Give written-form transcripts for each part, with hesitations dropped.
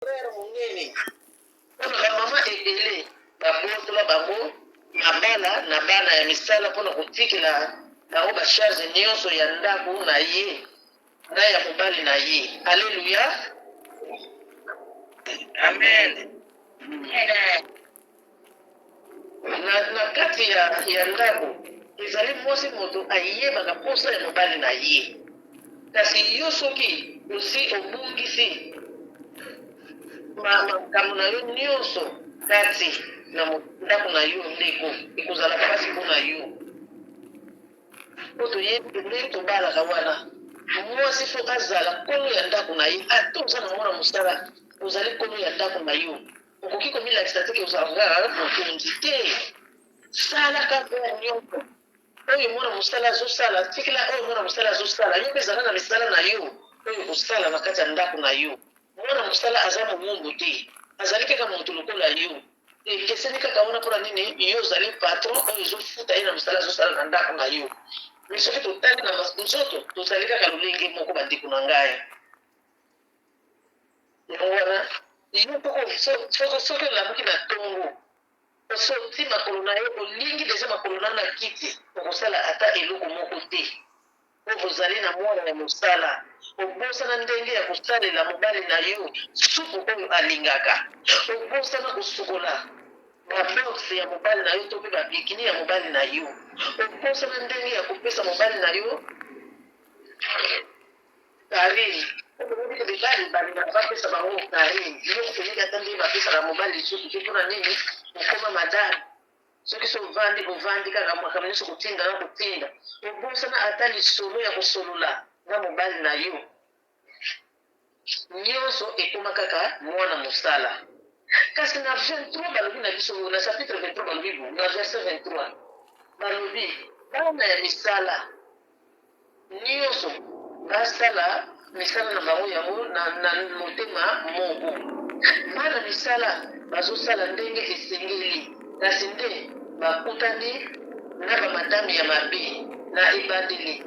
frère monene mpona bamama ebele babotola bango mabala na bana ya misala mpona kotikela bango bacharge nyonso ya ndako na ye na ya mobali na ye. Alleluya, amen. Na kati ya ndako ezali mwasi moto ayebaka posa ya mobali na ye, kasi yo soki osi obungisi makambo na yo nyonso kati na ndako na yo ndeko ekozalaka basi mpona yo. Po toyebi ndenge tobalaka wana mwasi fo azala nkolo ya ndako na ye, ata oza na mwana mosala ozali nkolo ya ndako na yo, okoki komilakisa teke ozalaka mokonzi te. Sala kaka nyonso oyo mwana mosala azosala, tikela oyo mwana mosala azosala, yo mpe ezala na misala na yo oyo kosala na kati ya ndako na yo. Mwana mosala aza momombo te, azali kaka moto lokola yo. Ekeseni kaka wana mpona nini yo ozali patron oyo ezofuta ye na mosala azosala na ndako na yo. Me soki totali na nzoto tozali kaka lolenge moko bandeko na ngai. Yango wana yo mpoko soki olamuki na ntongo osoti makolo na yo olingi deja makolo na kiti okosala ata eloko moko te. Po ozali na mwana ya mosala obosana ndenge ya kosalela mobali na yo supu oyo alingaka, obosana kosukola baboxe ya mobali na yo to mpe babikini ya mobali na yo, obosana ndenge ya kopesa mobali na yo karine. Bibali balingaka bapesa bango karine, biloko tolingi ata ndenge bapesaka mobali lisusu te mpona nini okoma madame. Soki so ovandi kaka makambo nyonso kotinda na kotinda, obosana ata lisolo ya kosolola na mobali na yo, nyonso ekoma kaka mwana mosala. Kasi na 23 balobi na biso, na chapitre 23 balobi na verset 23 balobi bana ya misala nyonso basala misala na bango yango na motema moko. Bana misala bazosala ndenge esengeli, kasi nde bakutani na bamadame ya mabe na ebandeli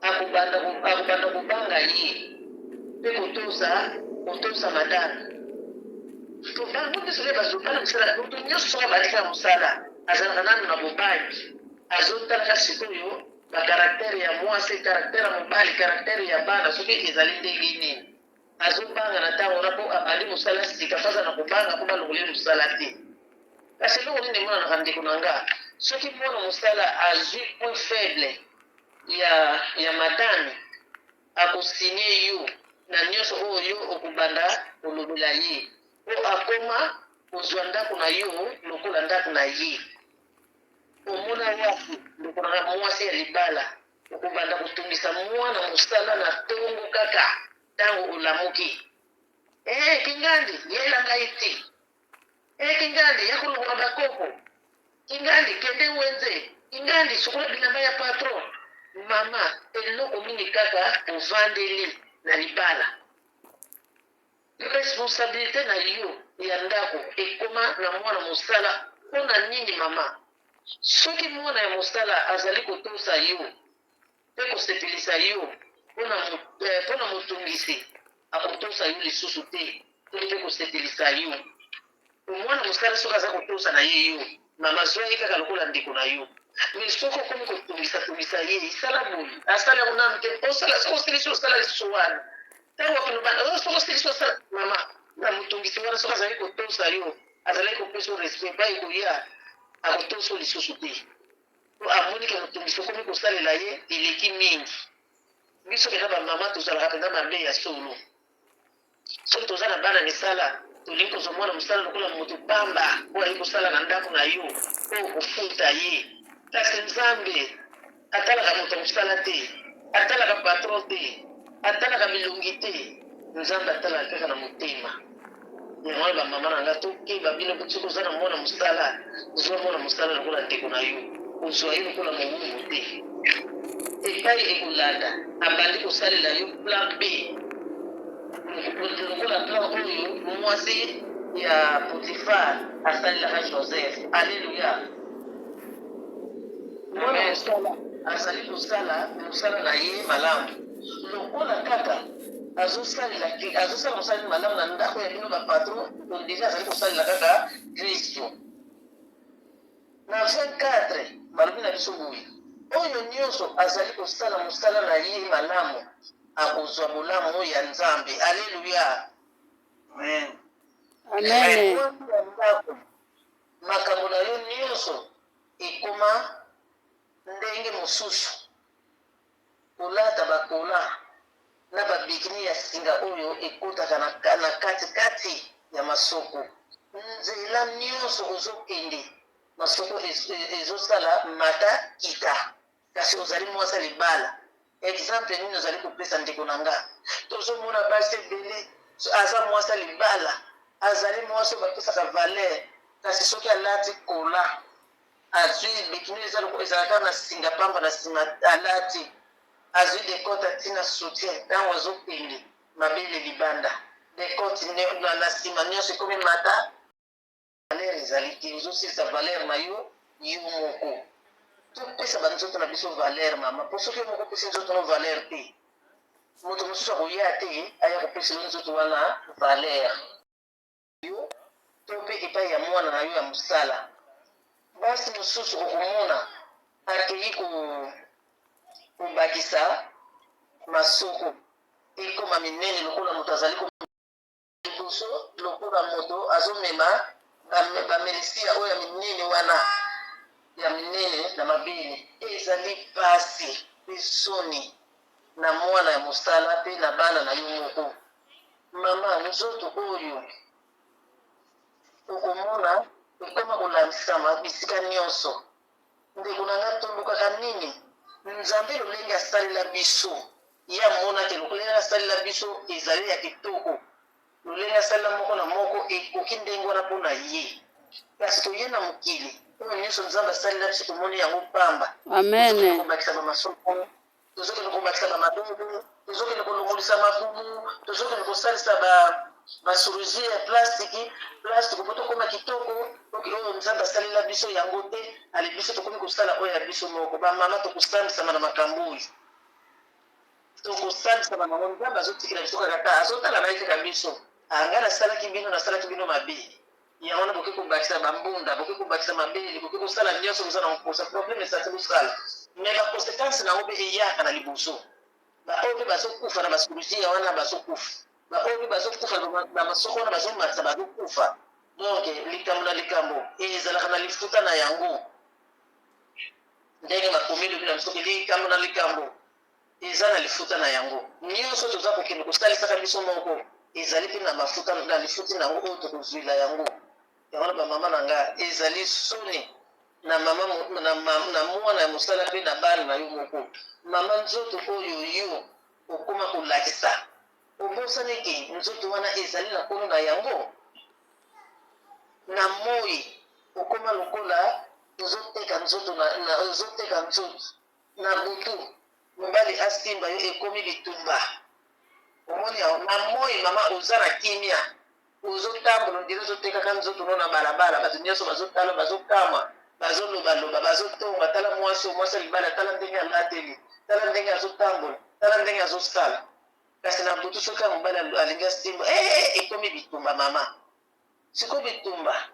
akobanda kobanga ye mpe kotosa madame. Bango nyonso nde bazobana misala, moto nyonso soki abandika mosala azalaka nano na bobangi, azotalaka sikoyo bakaraktere ya mwasi, karaktere ya mobali, karaktere ya bana soki ezali ndenge nini. Azobanga na ntango na mpo abandi mosala sika faza na kobanga mpo balongoli mosala te. Kasi eloko nini emonanaka ndeko na nga, soki mwana mosala azwi point faible ya madame akosinye yo na nyonso oyo yo okobanda kolobela ye, po akoma kozwa ndako na yo lokola ndako na ye. Omona wapi ndeko na nga mwasi ya libala okobanda kotungisa mwana mosala na ntongo kaka ntango olamuki. Kingandi yela ngai te, kingandi ya kolongola bakoko, kingandi kende wenze, kingandi sukola bilamba ya patron. Mama eloko mingi kaka ovandeli na libala. Responsabilité na yo ya ndako ekoma na mwana mosala. Mpona nini mama? Soki mwana ya mosala azali kotosa yo mpe kosepelisa yo mpona motungisi akotosa yo lisusu te mpe kosepelisa yo. Mwana mosala soki aza kotosa na ye yo mama zwa ye kaka lokola ndeko na yo. Me soki okomi kotungisa ye esala boyi asala yango nanu te osala soki osilisi osala lisusu wana ntango akolobana soki osilisi osala mama na motungisi wana soki azali kotosa yo azalaki kopesa respect bai koya akotosa lisusu te. Amoni ke motungisi okomi kosalela ye eleki mingi. Biso mpenza bamama tozalaka mpenza mabe ya solo. Soki toza na bana misala tolingi kozwa mwana mosala lokola moto pamba oyo ayi kosala na ndako na yo oyo kofuta ye. Kasi Nzambe atalaka moto mosala te, atalaka patron te, atalaka milongi te. Nzambe atalaka kaka na motema. Yango bamama na nga tokeba bino soki oza na mwana mosala zwa mwana mosala lokola ndeko na yo, ozwa ye lokola mowumbu te. Epai ekolanda abandi kosalela yo plan B lokola plan oyo mwasi ya Potifar asalelaka Joseph. Alleluya. Mwana mosala azali kosala mosala na ye malamu lokola kaka azosala mosali malamu na ndako ya bino bapatron ondiri azali kosalela kaka kristo. Na 24 balobi na biso boye oyo nyonso azali kosala mosala na ye malamu akozwa bolamu ya nzambe. Alleluya, amen, amen. Makambo na yo nyonso ekoma ndenge mosusu, kolata bakola na babikini ya singa oyo ekotaka na katikati ya masoko. Nzela nyonso ozokende masoko ezosala mata kita, kasi ozali mwasa libala. Exemple nini ozali kopesa ndeko na nga? Tozomona basi ebele aza mwasa libala, azali mwasa bapesaka valeur, kasi soki alati kola azwi bikini ezalaka na singa pamba na nsima alati, azwi dekote atina soutien ntango azokende mabele libanda, dekote na nsima nyonso ekomi mata. Valeur ezali te, ozosilisa valeur na yo moko. Topesa banzoto na biso valeur mama, po soki moko opesi nzoto na valeur te, moto mosusu akoya te aya kopesa yo nzoto wana valeur. Yo to mpe epai ya mwana na yo ya mosala. Basi mosusu okomona akei kobakisa masoko ekoma minene lokola moto azali liboso, lokola moto azomema bamelisia oyo ya minene wana ya minene na mabele. Ezali pasi pisoni na mwana ya mosala pe na bana na yo moko. Mama, nzoto oyo okomona ekoma kolamisama bisika nyonso. Ndeko na nga tolukaka nini? Nzambe lolenge asalela biso ya monake lolenge asalela biso ezali ya kitoko. Lolenge asalela moko na moko ekoki ndenge wana mpona ye. Kasi toye na mokili oyo nyonso nzambe asalela biso tomoni yango pamba. Amen. Tozokende bamasoko, tozokende kobakisa bamadodo, tozokende kolongolisa mabubu, tozokende kosalisa bachirurgie ya plastiki po tokoma kitoko. Oyo nzambe asalela biso yango te, ale biso tokomi kosala oyo ya biso moko. Bamama tokosambisama na makambo oyo, tokosambisama nango. Nzambe azotikela biso kaka ta azotala na ye kaka biso anga nasalaki bino mabe. Yango wana boke kobakisa bambunda, boke kobakisa mabele, boke kosala nyonso boza na kokosa probleme esati kosala, me bakonsekansi nango mpe eyaka na liboso. Baoyo mpe bazokufa na bachirurgie wana bazokufa, baoyo mpe bazokufa na masoko wana bazomatisa bazokufa. Donc likambo na likambo ezalaka na lifuta na yango. Ndenge makomi elobi na biso likambo na likambo eza na lifuta na yango. Nyonso toza kokende kosalisaka biso moko ezali mpe na mafuta na lifuti na yango oyo tokozwila yango. Yango na bamama na nga ezali soni na mwana ya mosala mpe na bana na yo moko. Mama, nzoto oyo yo okoma kolakisa obosani ke nzoto wana ezali na kono na yango. Na moi okoma lokola ozoteka nzoto na butu, mobali asimba yo ekomi bitumba. Omoni na moi mama oza na kimia, ozotambola ndiri ozotekaka nzoto no na balabala. Bato nyonso bazotala, bazokama, bazolobaloba, bazotonga. Tala mwasi libala, tala ndenge alateli, tala ndenge azotambola, tala ndenge azosala. Kasi na butu soki mobali alingi asimba ekomi bitumba mama. Siko bitumba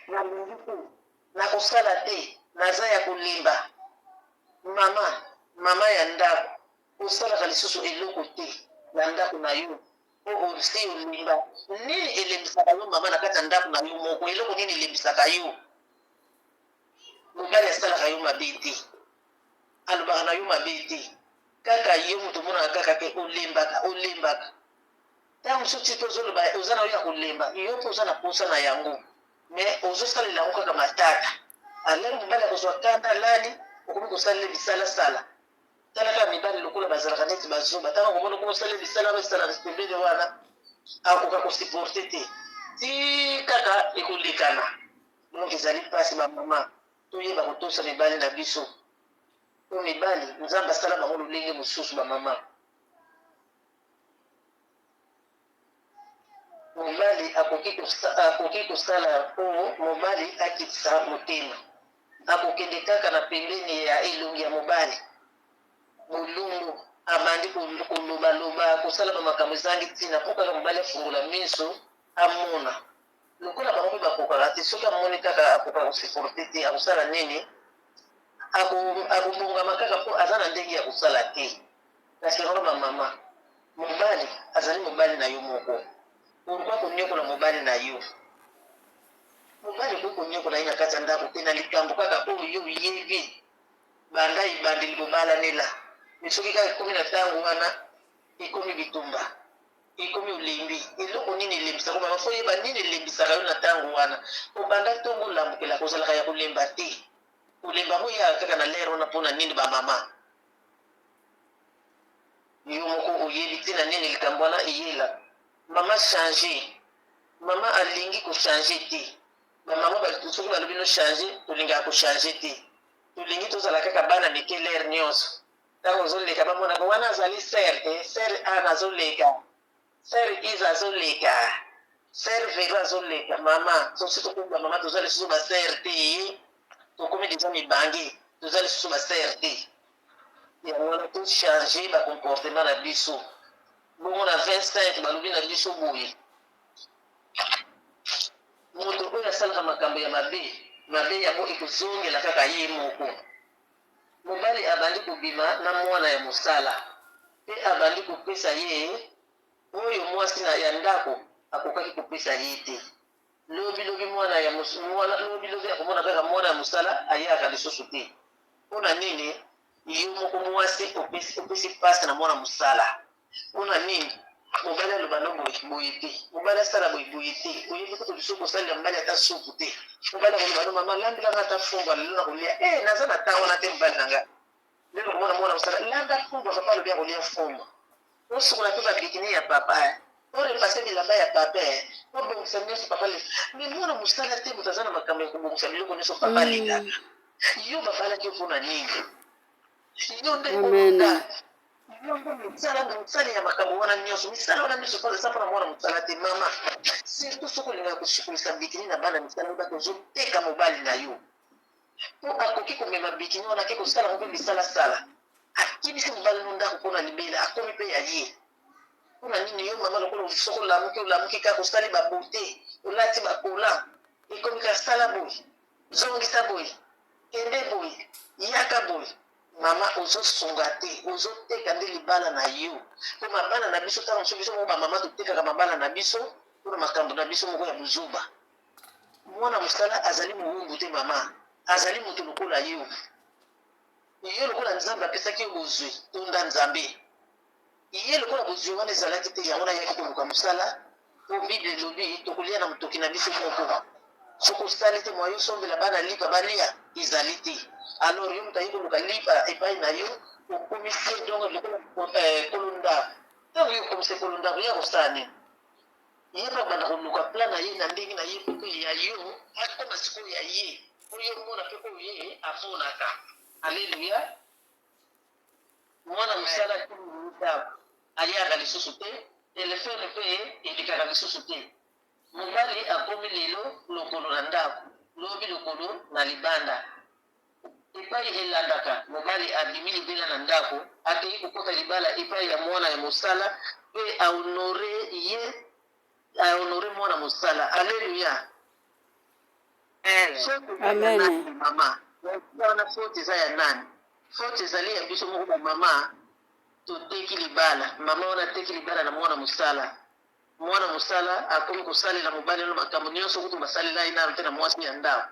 na mungu na kosala te, naza ya kolimba. Mama ya ndako osalaka lisusu eloko te na ndako na yo po osi olimba. Nini elembisaka yo mama na kati ya ndako na yo moko? Eloko nini elembisaka yo? Mobali asalaka yo mabe te, alobaka na yo mabe te, kaka yo moto omonaka kaka pe olembaka. Ntango mosusu mpe ozoloba oza na yo ya kolemba, yo mpe oza na posa na yango, me ozosalela yango kaka matata. Alali mobali akozwa kanda lali okomi kosalela bisalasala. Tala kaka mibali lokola bazalaka neti bazoba, ntango komona okomi kosalela bisala basala pembeni wana akoka kosiporte te, ti kaka ekolekana. Donc ezali mpasi bamama toyeba kotosa mibali na biso. Po mibali nzambe asala bango lolenge mosusu bamama. Mobali akoki kosala po mobali akitisa motema, akokende kaka na pembeni ya elongi ya mobali bolumbu, abandi koloba kosala bamakambo ezangi ntina mpo kaka mobali afungola miso amona lokola bango mpe bakokaka te soki amoni kaka akoka kosuporte te akosala nini akobongama kaka mpo aza na ndenge ya kosala te kasi yango bamama mobali azali mobali na yo moko pourkui konyokola mobali na yo mobali koki konyokola ye na kati ya ndako te na likambo kaka oyo yo oyebi banda ebandeli bobalanela me soki kaka ekomi na ntango wana ekomi bitumba ekomi olembi eloko nini elembisaka mama fo yeba nini elembisaka yo na ntango wana obanda ntongo olambukela kozalaka ya kolemba te kolemba ngo yaka kaka na lere wana mpona nini bamama yo moko oyebi ntina nini likambo wana eyela mama change mama alingi kochange te bamama soki balobi no change tolingaka kochange te tolingi tozala kaka bana mike lere nyonso ntango ozoleka bamonaka wana azali ser te ser ana azoleka ser is azoleka ser vero azoleka mama sosi tokomi bamama toza lisusu baser te tokomi deja mibangi toza lisusu baser te yango wana tochange bacomportement na biso bongo na 25 balobi na biso boye moto oyo asalaka makambo ya mabe yango ekozongela kaka ye moko mobali abandi kobima na mwana ya mosala mpe abandi kopesa ye oyo mwasi ya ndako akokaki kopesa ye te lobilobi lobilobi akomona kaka mwana ya mosala ayaka lisusu te mpona nini yo moko mwasi opesi pasi na mwana mosala mpona nini mobali aloba no boye te mobali asala boye te oyebi kutu biso kosalela mobali ata supu te mobali akoloba no mama lambelanga ata fumbu alelo na kolia naza na ntango wana te mobali nanga lelo komona mwana mosala lamba fumbu papa alobi akolia fumbu osokola mpe babikini ya papa orepase bilamba ya papa obongisa nyonso papa le me mwana mosala te moto aza na makambo ya kobongisa biloko nyonso papa alingaka yo babalaki yo mpona nini yo nde onda yo nde mosala ya makambo wana nyonso misala wana nyonso mpo eza mpona mwana mosala te mama surtout soki olingaka kosikolisa bikini na bana misala bato ozoteka mobali na yo mpo akoki komema bikini wana ake kosala ngo mpe misalasala akibisi mobali no ndako mpona libela akomi mpe ya ye mpona nini yo mama lokola soki olamuki kaka osali babote olati bakola ekomi kaka sala boye zongisa boye kende boye yaka boye mama ozosunga te ozoteka nde libala na yo mpo mabala na biso ntango mosusu biso moko bamama totekaka mabala na biso mpona makambo na biso moko ya bozuba mwana mosala azali mowumbu te mama azali moto lokola yo lokola nzambe apesaki yo bozwi tonda nzambe ye lokola bozwi wana ezalaki te yango nayaki koluka mosala po bible elobi tokolia na motoki na biso moko soki osali te mwa yo sombela bana lipa balia ezali te alors yo moto ayi koluka lipa epai na yo okomisi donc lokola kolondako ntango yo okomisa kolondako ya kosala nini ye mpe banda koluka plan na ye na ndenge na ye mpe ya yo akoma sikoyo ya ye oyo mona mpe oyo ye aponaka alleluya mwana mosala ndako ayaka lisusu te telefone mpe elekaka lisusu te mobali akomi lelo lokolo na ndako lobi lokolo na libanda epai elandaka mobali abimi libela na ndako akei kokota libala epai ya mwana ya mosala mpe ahonore mwana mosala alleluya amen mama wana faute eza ya nani faute ezali ya biso moko bamama toteki libala mama wana ateki libala na mwana mosala akomi kosalela mobali no makambo nyonso kutu basalela ye nano te na mwasi ya ndako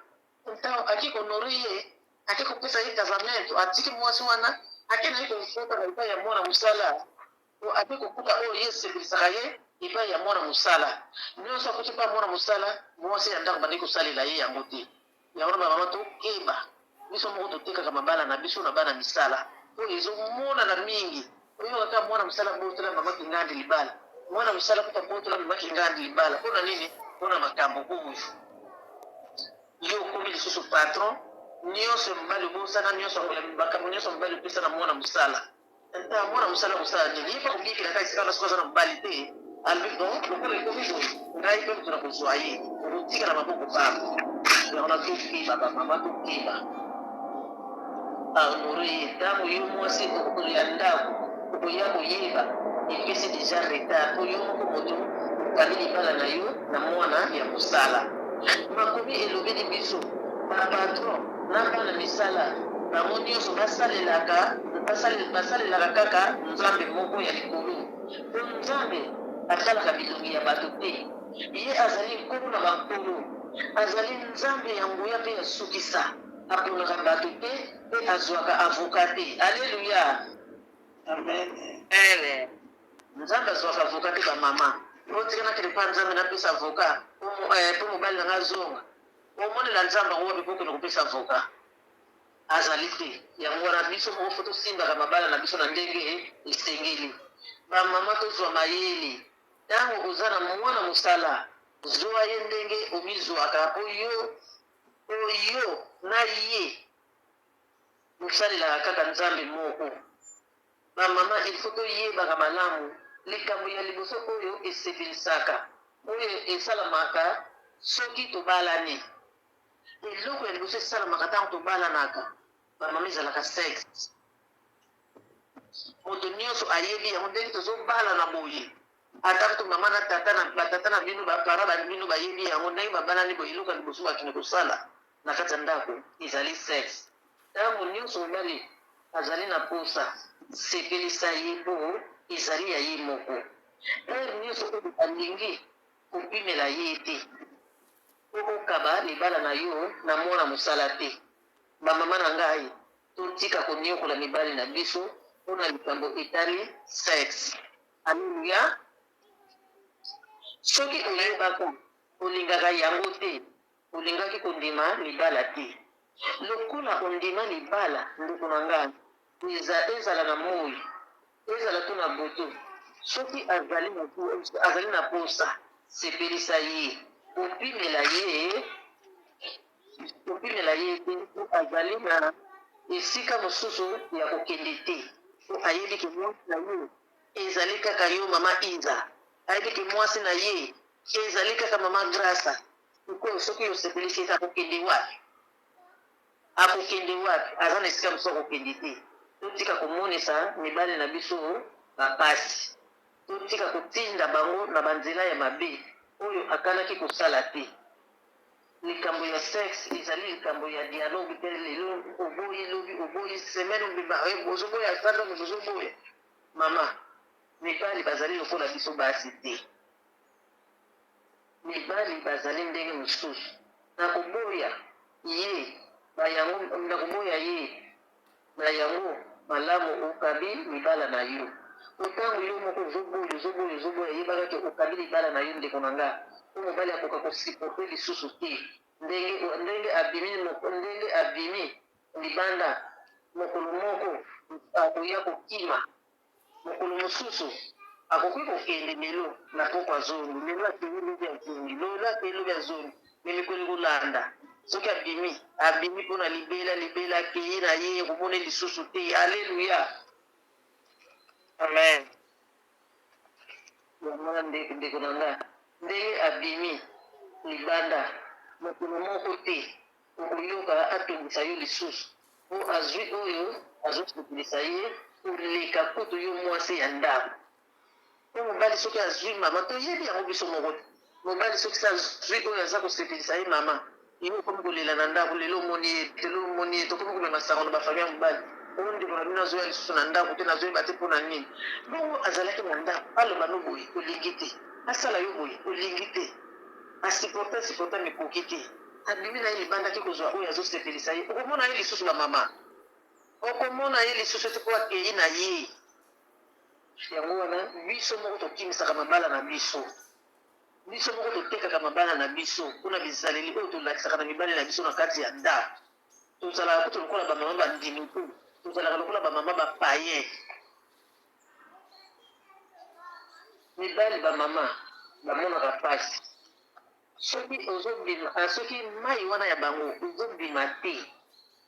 ntango aki konore ye ake kopesa ye casamento atiki mwasi wana ake na ye kofota na epai ya mwana mosala ake kokuta oyo ye esepelisaka ye epai ya mwana mosala nyonso akuti mpa mwana mosala mwasi ya ndako bandi kosalela ye yango te yango na bamama tokeba biso moko totekaka mabala na biso na bana misala oyo ezomonana mingi oyo kaka mwana mosala botola mamaki ngandi libala mwana mosala kuta botola mamaki ngandi libala mpona nini mpona makambo oyo yo okomi lisusu patron nyonso mobali obosana nyonso makambo nyonso mobali opesa na mwana mosala mwana mosala kosala nini ye mpe kobikela kaka esika wana soki aza na mobali te albi bon lokola ekomi boye ngai mpe moto na kozwa ye okotika na maboko pako yango na tokeba bamama tokeba ahonore ye ntango yo mwasi okolo ya ndako okoya koyeba epesi deja retard oyo moko moto okani libala na yo na mwana ya mosala. Makomi elobeli biso bapatron na bana misala bango nyonso basalelaka kaka nzambe moko ya likolo. Po nzambe asalaka bilongi ya bato te, ye azali nkolo na bankolo, azali nzambe ya nguya mpe ya sukisa, aponaka bato te mpe azwaka avoka te. Alleluya, amen. Nzambe azwaka avoka te bamama otikanaki lepa nzambe napesa avoka po mobali nanga azonga omonela nzambe yango wapi pokende kopesa avoka azali te. Yango wana biso moko fo tosimbaka mabala na biso na ndenge esengeli. Bamama tozwa mayele ntango oza na mwana mosala zwa ye ndenge omizwaka po yo na ye mosalelaka kaka nzambe moko. Bamama il faut toyebaka malamu likambo ya liboso oyo esepelisaka oyo esalamaka soki tobalani. Eloko ya liboso esalamaka ntango tobalanaka bamama ezalaka sexe. Moto nyonso ayebi yango ndenge tozobalana boye ataka to mama na batata na bino bapara bino bayebi yango ndenge babalani boye. Eloko ya liboso bakende kosala na kati ya ndako ezali sexe. Ntango nyonso mobali azali na posa sepelisa ye po ezali ya ye moko. Ere nyonso oyo alingi kopimela ye te po okaba libala na yo na mwana mosala te. Bamama na ngai totika koniokola mibali na biso mpona likambo etali sexe. Alleluya. Soki oyebaka olingaka yango te olingaki kondima libala te. Lokola ondima libala ndeko na ngai ezala na moi ezala to na boto soki azali na posa sepelisa ye opimela ye te po azali na esika mosusu ya kokende te po ayebi ke mwasi na ye ezali kaka yo mama Iza, ayebi ke mwasi na ye ezali kaka mama Grasa. Okoyo soki osepelisi ete akokende wapi aza na esika mosusu akokende te. Totika komonisa mibali na biso bapasi, totika kotinda bango na banzela ya mabe oyo akanaki kosala te. Likambo ya sexe ezali likambo ya dialogue te. Lelo oboyi lobi oboyi semaine obima ozoboya sando ozoboya. Mama mibali bazali lokola biso basi te. Mibali bazali ndenge mosusu nakoboya ye bayango nakoboya ye na yango malamu okabi libala na yo. Otango yo moko ozoboya yebaka ke okabi libala na yo ndeko na nga po mobali akoka kosipote lisusu te. Ndenge abimi libanda mokolo moko akoya kokima mokolo mosusu akoki kokende melo na poko ya zoni melo akende lobi ya zoni lola akende lobi ya zoni memekoli kolanda soki abimi mpona libela akei na ye komona lisusu te. Alleluya, amen. Yamona ndeko na nga ndenge abimi libanda mokolo moko te okoyoka atongisa yo lisusu po azwi oyo azosepelisa ye koleka kutu yo mwasi ya ndako. Po mobali soki azwi mama toyebi yango biso moko te. Mobali soki azwi oyo aza kosepelisa ye mama ye okomi kolela na ndako lelo omoni ye tokomi komema sango na bafamille ya mobali oyo ndeko na bino azoya lisusu na ndako te nazoyeba te mpo na nini. Bongo azalaki na ndako aloba no boye olingi te, asala yo boye olingi te, asiporta mikoki te, abimi na ye libandaki kozwa oyo azosepelisa ye. Okomona ye lisusu bamama, okomona ye lisusu ete po akei na ye. Yango wana biso moko tokimisaka mabala na biso moko totekaka mabala na biso mpona bizaleli oyo tolakisaka na mibali na biso na kati ya ndako. Tozalaka kutu lokola bamama bandimi te, tozalaka lokola bamama bapayen. Mibali bamama bamonaka pasi soki mai wana ya bango ezobima te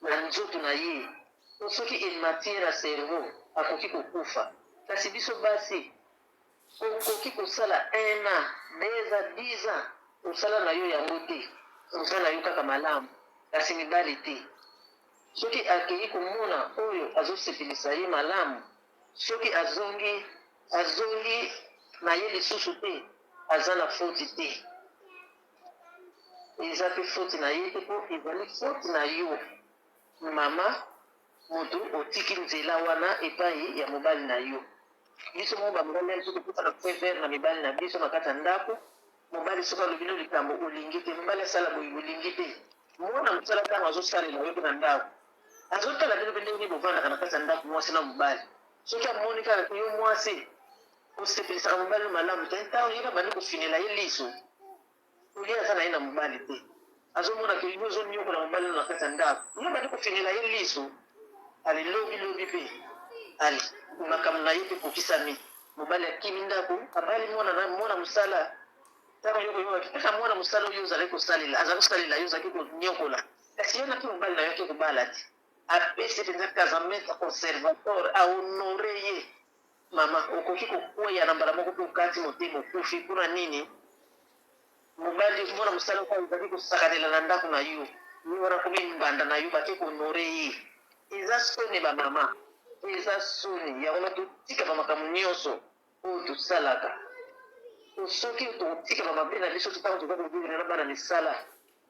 na nzoto na ye, soki ematiere ya cerveau akoki kokufa. Kasi biso basi okoki kosala 1 an 2 ans 10 ans osala na yo yango te, osala na yo kaka malamu. Kasi mibali te, soki akei komona oyo azosepelisa ye malamu soki azongi na ye lisusu te aza na faute te, eza mpe faute na ye te mpo ezali faute na yo mama moto otiki nzela wana epai ya mobali na yo. Biso mo bamobali soki tokutana prévere na mibali na biso na kati ya ndako, mobali soki alobi no likambo olingi te, mobali asala boye olingi te, mwana mosala ntango azosalela yo mpe na ndako azotala bino mpe ndenge bovandaka na kati ya ndako mwasi na mobali. Soki amoni kaka yo mwasi osepelisaka mobali no malamu te, ntango ye babandi kofinela ye liso olie aza na ye na mobali te, azomona ke yo ozoniokola mobali no na kati ya ndako, ye bandi kofinela ye liso alelobi mpe ali makambo na ye mpe kokisami, mobali akimi ndako abali mwana mosala. Ntango yo koyokaki kaka mwana mosala oyo ozalaki kosalela aza kosalela yo ozalaki koniokola, kasi ye na mpe mobali na yo ake kobala te, apesi mpenza kaza maître conservateur ahonore ye. Mama okoki kokweya na mbala moko mpe okati motema okufi mpona nini? Mobali mwana mosala oyo ozalaki kosakanela na ndako na yo, ye wana komi mbanda na yo bake kohonore ye. Eza soni bamama, eza soni yango totika bamakambo nyonso oyo tosalaka. Soki totika bamabe na biso ntango toza kovivre na bana misala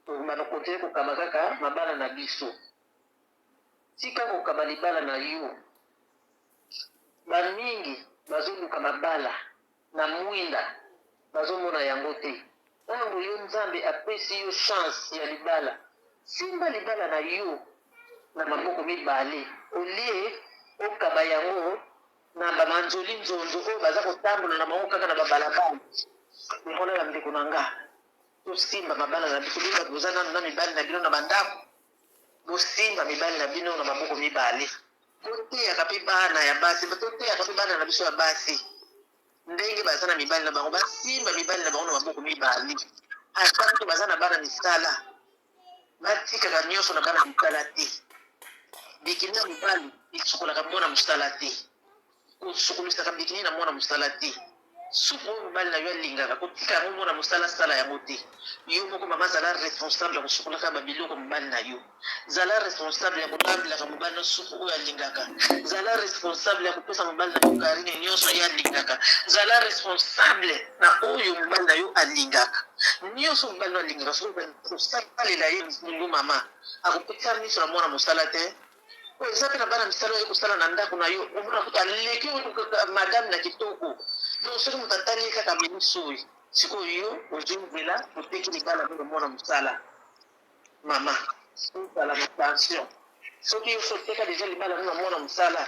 tobana kontine kokaba kaka mabala na biso, tika kokaba libala na yo. Bamingi bazoluka mabala na mwinda bazomona yango te. Ntango yo Nzambe apesi yo chance ya libala, simba libala na yo na maboko mibale olie okaba yango na bamanzoli nzonzo oyo baza kotambola na bango kaka na babalabala. Ekona ya ndeko na nga tosimba mabala na biso, bato boza nano na mibali na bino na bandako, bosimba mibali na bino na maboko mibale. Toteyaka mpe bana ya basi, toteyaka mpe bana na biso ya basi ndenge baza na mibali na bango, basimba mibali na bango na maboko mibale. Ata to baza na bana misala batikaka nyonso na bana misala te. Bikini ya mibali esukolaka mwana mosala te, osokolisaka bikini na mwana mosala te. Supu oyo mobali na yo alingaka kotika yango mwana mosala sala yango te. Yo moko mama zala responsable ya kosukolaka babiloko mobali na yo, zala responsable ya kolambelaka mobali na supu oyo alingaka, zala responsable ya kopesa mobali na yo karine nyonso ye alingaka, zala responsable na oyo mobali na yo alingaka nyonso mobali na alingaka. Soki kosalela ye mungu mama akopesa miso na mwana mosala te. Oyo eza mpe na bana misala oyo kosala na ndako na yo, omona kuta aleki madame na kitoko. Donc soki moto atali ye kaka memiso oyo sikoyo yo ozongela oteki libala mpe mwana mosala. Mama ozala na tension, soki yo soteka deja libala mpe mwana mosala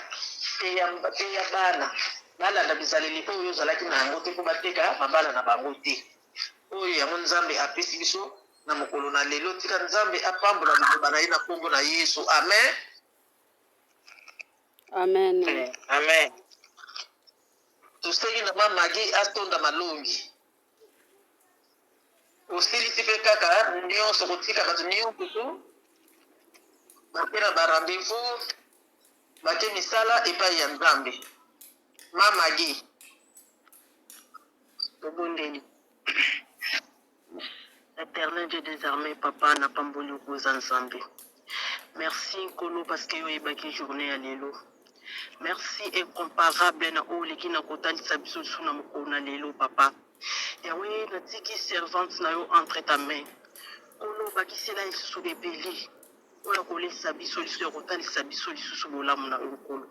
teya bana balanda bizaleli oyo ozalaki na yango te mpo bateka mabala na bango te. Oyo yango Nzambe apesi biso na mokolo na lelo. Tika Nzambe apambola liloba na ye na kombo na Yesu. Amen. Amen. Amen. Tosengi na mamagi atonda malongi. Osilisi mpe kaka nyonso kotika bato nyonso tu bake na barendez-vous bake misala epai ya Nzambe. Mamagi tobondeli. Éternel Dieu des armées, papa na pamboli okoza Nzambe. Merci Nkolo parce que yo ebaki journée ya lelo. Merci incomparable na oleki na kotalisa biso lisu na mokolo na lelo papa. Yawe natiki servante na yo entre ta main. Nkolo bakisela lisusu ebeli oyo kolesa biso lisu ya kotalisa biso lisusu bolamu na yo Nkolo.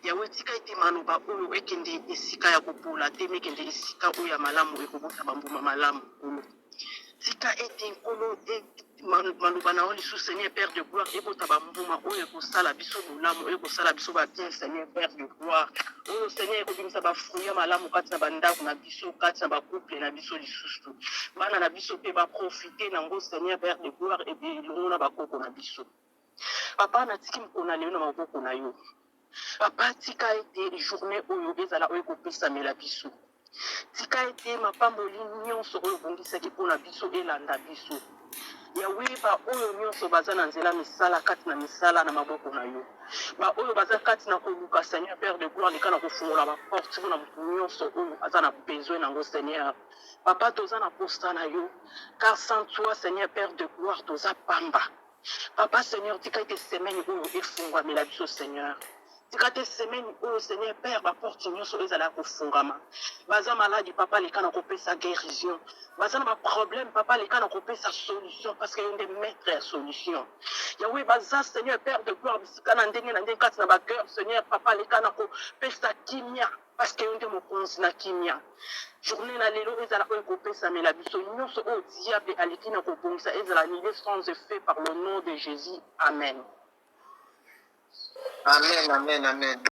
Yawe tika ete maloba oyo ekende esika ya kopola te mekende esika oyo ya malamu ekobota bambuma malamu Nkolo. Tika ete Nkolo maloba na yo lisusu Seigneur Père de gloire ebota bambuma oyo ekosala biso bolamu oyo ekosala biso babien Seigneur Père de gloire oyo Seigneur ekobimisa bafruit ya malamu kati na bandako na biso kati na bacouple na biso lisusu bana na biso mpe baprofite nango Seigneur Père de gloire elongo na bakoko na biso. Papa natiki mokolo na lelo na maboko na yo. Papa tika ete journée oyo ezala oyo ekopesamela biso. Tika ete mapamboli nyonso oyo obongisaki mpona biso elanda biso. Yawe ba oyo nyonso baza na nzela misala kati na misala na maboko na yo. Ba oyo baza kati na koluka Seigneur Père de gloire leka na kofungola baporte mpona motu nyonso oyo aza na besoin nango Seigneur. Papa toza na posta na yo car sans toi Seigneur Père de gloire toza pamba. Papa Seigneur tika ete semaine oyo efungwamela biso Seigneur. Tikate semaine au Seigneur Père, ma porte nyonso ezala kofungama. Baza maladi papa leka na kopesa guérison. Baza na problème papa leka na kopesa solution parce que yonde maître ya solution. Yahweh baza Seigneur Père de gloire bisika na ndenge kati na ba cœur Seigneur papa leka na kopesa kimia parce que yonde mokonzi na kimia. Journée na lelo ezala ko kopesa mela biso nyonso o diable aleki na kobongisa ezala nile sans effet par le nom de Jésus. Amen. Amen, amen, amen.